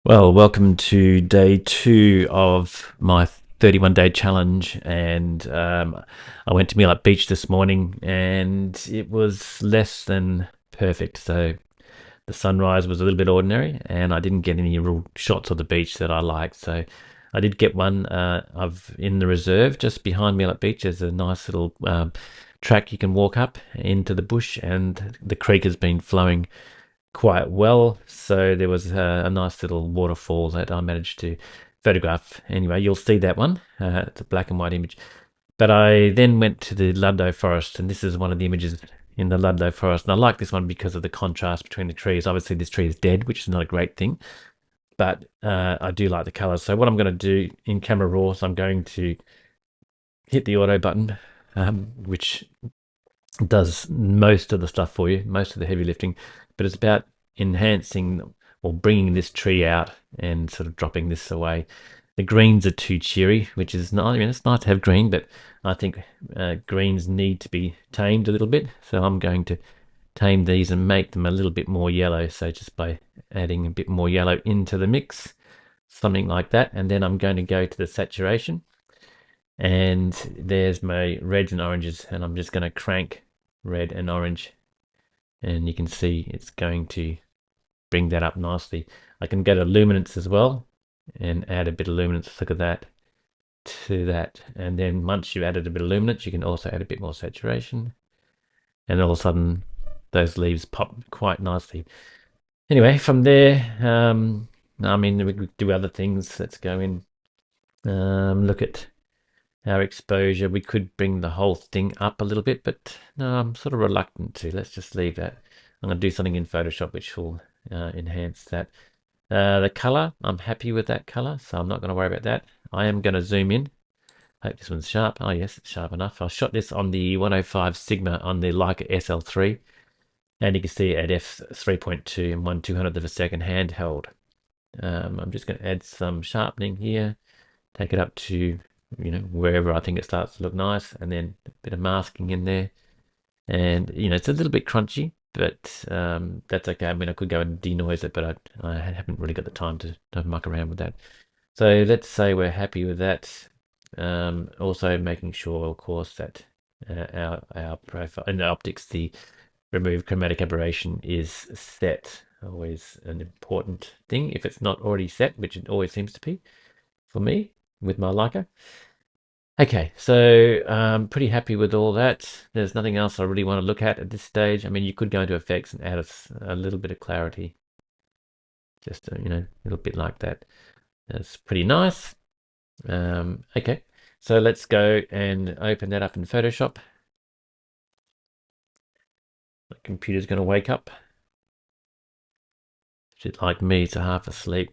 Well, welcome to day 2 of my 31-day challenge. And I went to Meelup Beach this morning and it was less than perfect. So the sunrise was a little bit ordinary and I didn't get any real shots of the beach that I liked. So I did get one of in the reserve just behind Meelup Beach. There's a nice little track you can walk up into the bush, and the creek has been flowing quite well. So there was a nice little waterfall that I managed to photograph. Anyway, you'll see that one. It's a black and white image. But I then went to the Ludlow Forest, and this is one of the images in the Ludlow Forest. And I like this one because of the contrast between the trees. Obviously, this tree is dead, which is not a great thing, but I do like the colors. So what I'm going to do in Camera Raw is I'm going to hit the auto button, which does most of the stuff for you, most of the heavy lifting, but it's about enhancing or bringing this tree out and sort of dropping this away. The greens are too cheery, which is not, I mean, it's nice to have green, but I think greens need to be tamed a little bit. So I'm going to tame these and make them a little bit more yellow. So just by adding a bit more yellow into the mix, something like that. And then I'm going to go to the saturation. And there's my reds and oranges, and I'm just going to crank red and orange, and you can see it's going to bring that up nicely. I can go to luminance as well and add a bit of luminance. Look at that, to that. And then once you've added a bit of luminance, you can also add a bit more saturation, and all of a sudden those leaves pop quite nicely. Anyway, from there, I mean, we could do other things. Let's go in, look at our exposure. We could bring the whole thing up a little bit, but no, I'm sort of reluctant to. Let's just leave that. I'm going to do something in Photoshop which will enhance that. The color, I'm happy with that color, so I'm not going to worry about that. I am going to zoom in. Hope this one's sharp. Oh yes, it's sharp enough. I shot this on the 105 Sigma on the Leica SL3, and you can see at f3.2 and 1/200th of a second handheld. I'm just going to add some sharpening here, take it up to wherever I think it starts to look nice, and then a bit of masking in there. And it's a little bit crunchy, but that's okay. I mean, I could go and denoise it, but I haven't really got the time to muck around with that. So let's say we're happy with that. Also making sure, of course, that our profile and the optics, the remove chromatic aberration is set. Always an important thing if it's not already set, which it always seems to be for me with my Leica. Okay, so pretty happy with all that. There's nothing else I really want to look at this stage. I mean, you could go into effects and add a little bit of clarity, just a little bit like that. That's pretty nice. Okay, so let's go and open that up in Photoshop. The computer's going to wake up. Just like me, it's half asleep.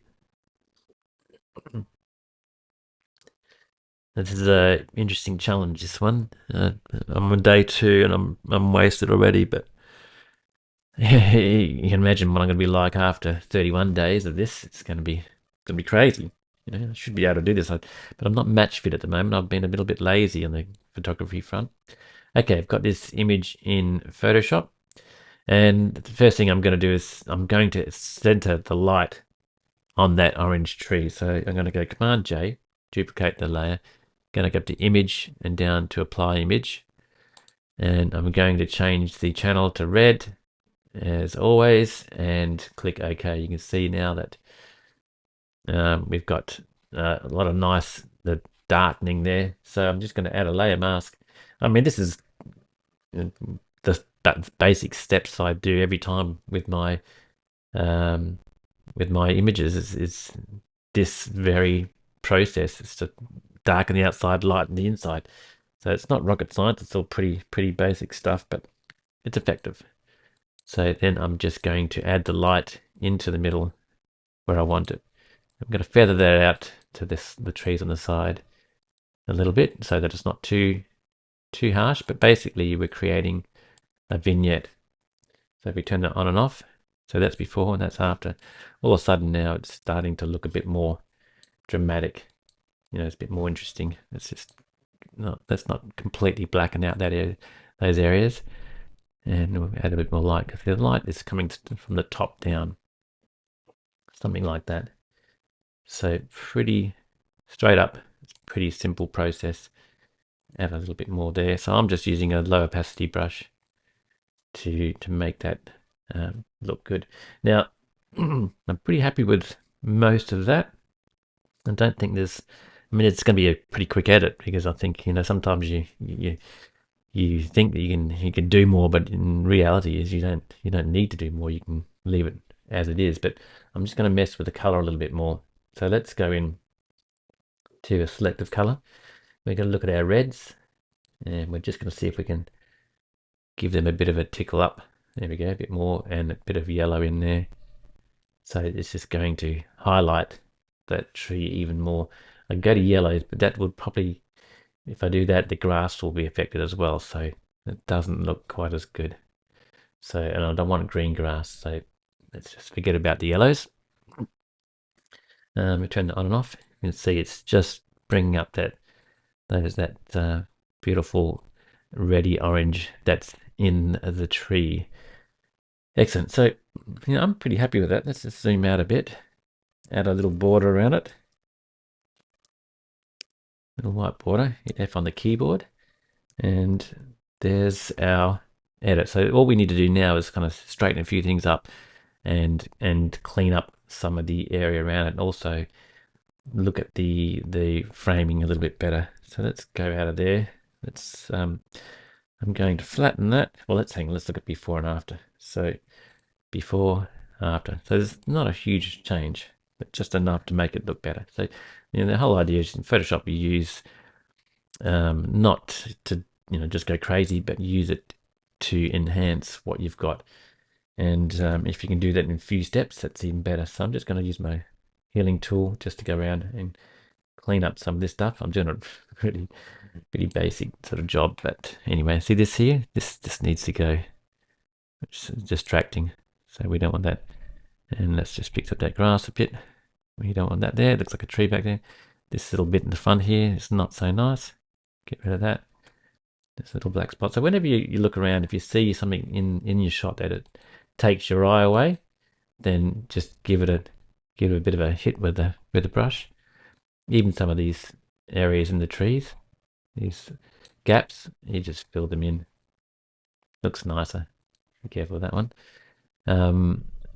This is a interesting challenge. This one, I'm on day 2 and I'm wasted already. But you can imagine what I'm going to be like after 31 days of this. It's going to be crazy. I should be able to do this, but I'm not match fit at the moment. I've been a little bit lazy on the photography front. Okay, I've got this image in Photoshop, and the first thing I'm going to do is I'm going to center the light on that orange tree. So I'm going to go Command J, duplicate the layer. Going to go up to image and down to apply image, and I'm going to change the channel to red as always and click OK. You can see now that we've got a lot of nice the darkening there. So I'm just going to add a layer mask. I mean, this is the basic steps I do every time with my images. Is this very process. It's to darken the outside, lighten the inside. So it's not rocket science. It's all pretty basic stuff, but it's effective. So then I'm just going to add the light into the middle where I want it. I'm going to feather that out to the trees on the side a little bit so that it's not too harsh, but basically we're creating a vignette. So if we turn that on and off, so that's before and that's after, all of a sudden now it's starting to look a bit more dramatic. It's a bit more interesting. It's just that's not completely blacking out those areas. And we'll add a bit more light because the light is coming from the top down, something like that. So pretty straight up. It's a pretty simple process. Add a little bit more there. So I'm just using a low opacity brush to make that look good. Now, I'm pretty happy with most of that. I don't think there's. I mean, it's going to be a pretty quick edit because I think sometimes you think that you can do more, but in reality is you don't need to do more. You can leave it as it is. But I'm just going to mess with the color a little bit more. So let's go in to a selective color. We're going to look at our reds, and we're just going to see if we can give them a bit of a tickle up. There we go, a bit more, and a bit of yellow in there. So it's just going to highlight that tree even more. I go to yellows, but that would probably, if I do that, the grass will be affected as well. So it doesn't look quite as good. So, and I don't want green grass. So let's just forget about the yellows. We turn it on and off. You can see it's just bringing up that beautiful reddy orange that's in the tree. Excellent. So, I'm pretty happy with that. Let's just zoom out a bit. Add a little border around it. Little white border. Hit F on the keyboard. And there's our edit. So all we need to do now is kind of straighten a few things up and clean up some of the area around it, and also look at the framing a little bit better. So let's go out of there. Let's I'm going to flatten that. Well, let's look at before and after. So before, after. So there's not a huge change, but just enough to make it look better. So the whole idea is in Photoshop you use not to just go crazy, but use it to enhance what you've got. And if you can do that in a few steps, that's even better. So I'm just going to use my healing tool just to go around and clean up some of this stuff. I'm doing a pretty basic sort of job, but anyway, see this here? This needs to go. It's distracting, so we don't want that. And let's just fix up that grass a bit. We don't want that there. It looks like a tree back there. This little bit in the front here is not so nice. Get rid of that. This little black spot. So whenever you look around, if you see something in your shot that it takes your eye away, then just give it a bit of a hit with the brush. Even some of these areas in the trees, these gaps, you just fill them in. Looks nicer. Be careful with that one.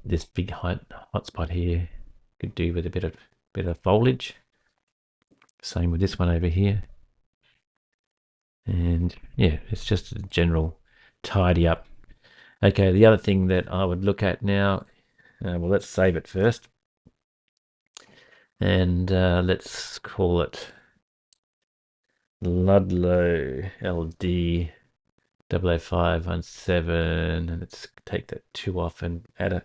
This big hot spot here could do with a bit of foliage. Same with this one over here. And yeah, it's just a general tidy up. Okay, the other thing that I would look at now, well, let's save it first. And let's call it Ludlow LD 00517, and let's take that 2 off and add a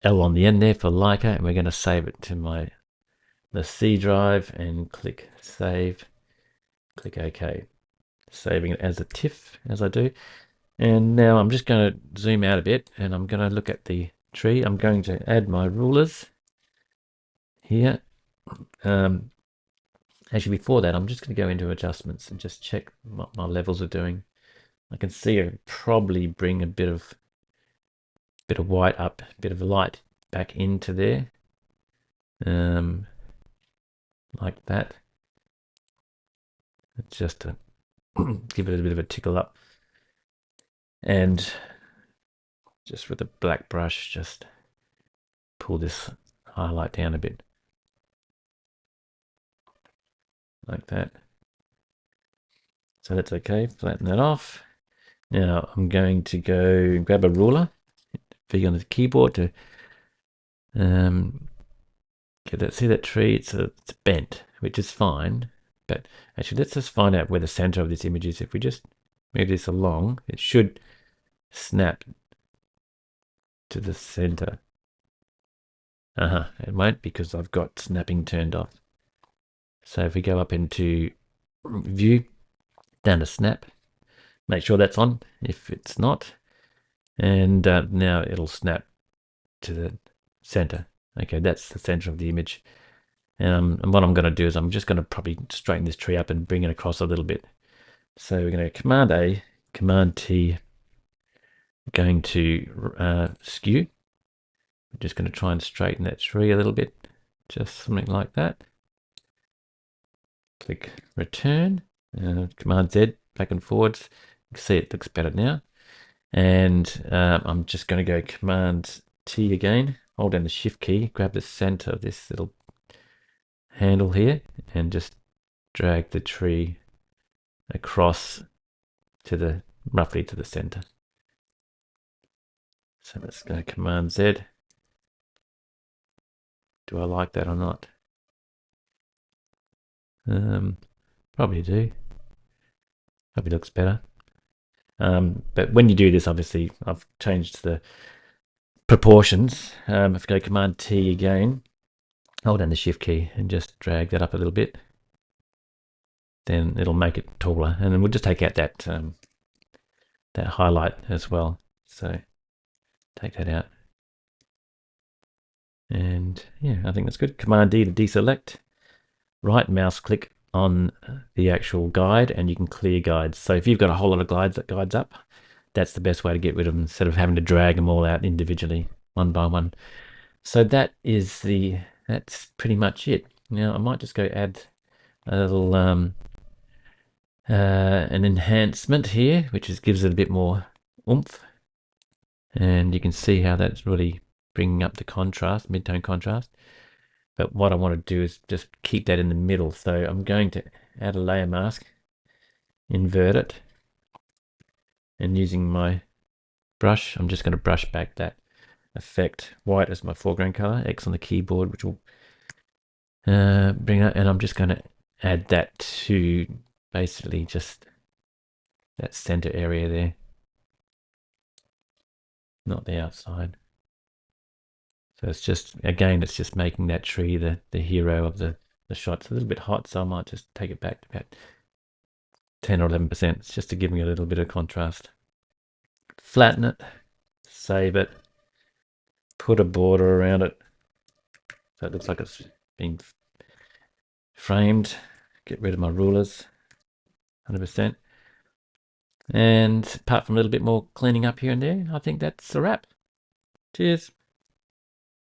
L on the end there for Leica, and we're going to save it to the C drive and click save. Click OK. Saving it as a TIFF as I do. And now I'm just going to zoom out a bit, and I'm going to look at the tree. I'm going to add my rulers here. Actually, before that, I'm just going to go into adjustments and just check what my levels are doing. I can see I probably bring a bit of white up, a bit of light back into there, like that. Just to give it a bit of a tickle up, and just with the black brush, just pull this highlight down a bit, like that. So that's okay. Flatten that off. Now I'm going to go grab a ruler, V on the keyboard to get that. See that tree? It's bent, which is fine. But actually, let's just find out where the center of this image is. If we just move this along, it should snap to the center. It won't, because I've got snapping turned off. So if we go up into view, down to snap, make sure that's on if it's not, and now it'll snap to the center. Okay, that's the center of the image. And what I'm going to do is I'm just going to probably straighten this tree up and bring it across a little bit. So we're going to Command A, Command T, going to skew. We're just going to try and straighten that tree a little bit. just something like that. Click return, Command Z back and forwards. You can see it looks better now. And I'm just going to go Command T again, hold down the Shift key, grab the center of this little handle here, and just drag the tree across to the roughly to the center. So let's go Command Z. Do I like that or not? Probably do. Probably looks better. But when you do this, obviously, I've changed the proportions. If I go Command T again, hold down the Shift key and just drag that up a little bit, then it'll make it taller. And then we'll just take out that that highlight as well. So take that out. And yeah, I think that's good. Command D to deselect. Right mouse click on the actual guide and you can clear guides. So if you've got a whole lot of guides up, that's the best way to get rid of them instead of having to drag them all out individually, one by one. So that's pretty much it. Now I might just go add a little an enhancement here, which gives it a bit more oomph. And you can see how that's really bringing up the contrast, mid-tone contrast. But what I want to do is just keep that in the middle. So I'm going to add a layer mask, invert it, and using my brush, I'm just going to brush back that effect. White as my foreground color, X on the keyboard, which will bring that, and I'm just going to add that to basically just that center area there, not the outside. So it's just, again, it's just making that tree the hero of the shot. It's a little bit hot, so I might just take it back to about 10 or 11%. It's just to give me a little bit of contrast. Flatten it, save it, put a border around it so it looks like it's been framed. Get rid of my rulers, 100%. And apart from a little bit more cleaning up here and there, I think that's a wrap. Cheers.